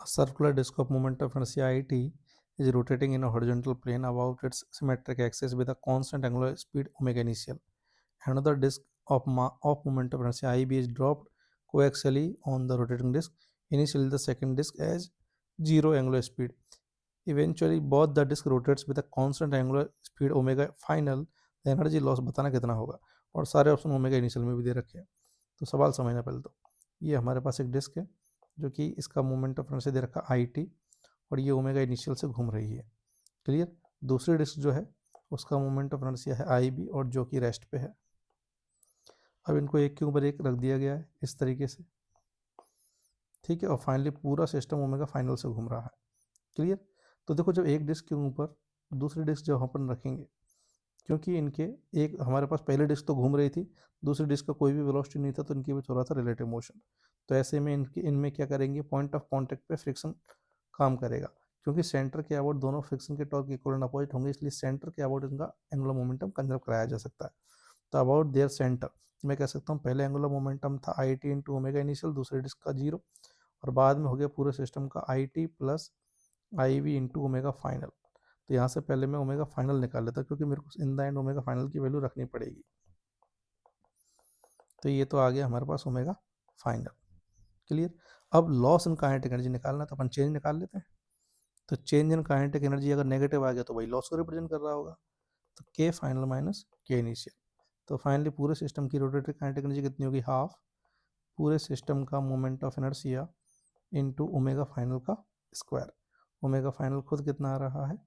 A circular disk of moment of inertia it is rotating in a horizontal plane about its symmetric axis with a constant angular speed omega initial. Another disk of moment of inertia IB is dropped coaxially on the rotating disk. Initially, the second disk has zero angular speed. Eventually, both the disk rotates with a constant angular speed omega final. The energy loss बताना कितना होगा, और सारे option omega initial में भी दे रखे हैं। तो सवाल समझना पहले तो, ये हमारे पास एक डिस्क है जो कि इसका मोमेंट ऑफ इनर्शिया दे रखा है आई टी, और ये ओमेगा इनिशियल से घूम रही है। क्लियर। दूसरी डिस्क जो है उसका मोमेंट ऑफ इनर्शिया है आई बी, और जो कि रेस्ट पे है। अब इनको एक के ऊपर एक रख दिया गया है इस तरीके से, ठीक है, और फाइनली पूरा सिस्टम ओमेगा फाइनल से घूम रहा है। क्लियर। तो देखो, जब एक डिस्क के ऊपर दूसरी डिस्क जब अपन रखेंगे, क्योंकि इनके एक हमारे पास पहले डिस्क तो घूम रही थी, दूसरी डिस्क का कोई भी वेलोसिटी नहीं था, तो इनकी भी थोड़ा सा रिलेटिव मोशन। तो ऐसे में इनमें क्या करेंगे, पॉइंट ऑफ कांटेक्ट पे फ्रिक्शन काम करेगा, क्योंकि सेंटर के अबाउट दोनों फ्रिक्शन के टॉर्क इक्वल एंड अपोजिट होंगे, इसलिए सेंटर के अबाउट इनका एंगुलर मोमेंटम कंजर्व कराया जा सकता है। तो अबाउट देयर सेंटर मैं कह सकता हूँ पहले एंगुलर मोमेंटम था I T into omega initial, दूसरे डिस्क का जीरो, और बाद में हो गया पूरे सिस्टम का I T plus I V into omega final. तो यहाँ से पहले मैं ओमेगा फाइनल निकाल लेता, क्योंकि मेरे को in the end omega final की वैल्यू रखनी पड़ेगी। तो ये तो आ गया हमारे पास ओमेगा फाइनल। क्लियर। अब लॉस इन काइनेटिक एनर्जी निकालना, तो अपन चेंज निकाल लेते हैं। तो चेंज इन काइनेटिक एनर्जी अगर नेगेटिव आ गया तो वही लॉस को रिप्रेजेंट कर रहा होगा, तो के फाइनल माइनस के इनिशियल। तो फाइनली पूरे सिस्टम की रोटेटरी काइनेटिक एनर्जी कितनी होगी, हाफ पूरे सिस्टम का moment of inertia into omega final का स्क्वायर। ओमेगा फाइनल खुद कितना आ रहा है,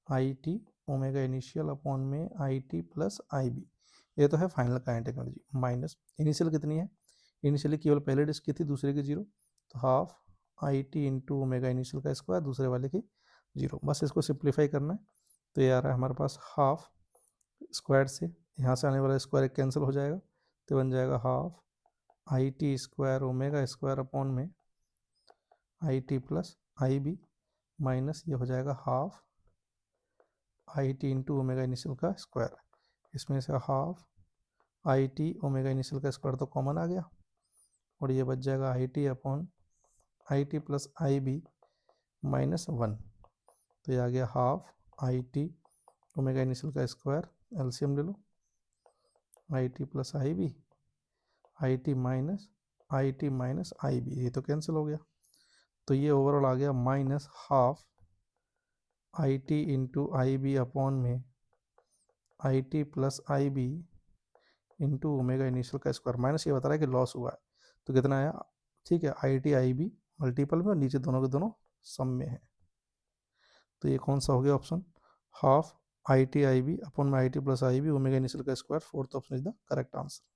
I T omega initial upon में I T plus I B, ये तो है final kinetic energy, minus initial कितनी है, इनिशियली केवल पहले डिस्क की थी, दूसरे की जीरो, तो half I T into omega initial का स्क्वायर, दूसरे वाले की जीरो। बस इसको सिंप्लीफाई करना है, तो ये आ रहा है हमारे पास हाफ स्क्वायर से यहाँ से आने वाला स्क्वायर कैंसिल हो जाएगा, तो बन जाएगा half I T square omega square upon में I T plus I B, minus ये हो जाएगा half I T into omega initial का स्क्वायर। इसमें से half I T omega initial का स्क्वायर तो कॉमन आ गया, और ये बच जाएगा I T upon I T plus I B minus one. तो ये आ गया half I T omega initial का स्क्वायर, एलसीएम ले लो, आई T plus I B, I T minus I B, ये तो कैंसिल हो गया। तो ये ओवरऑल आ गया minus half I T into I B upon में I T plus I B into omega initial का स्क्वायर, माइनस ये बता रहा है कि लॉस हुआ है, तो कितना आया, ठीक है, I T I be multiple में, और नीचे दोनों के दोनों सम में है। तो ये कौन सा हो गया option, half I T I B upon में I T plus I B omega initial का square, fourth option is the correct answer.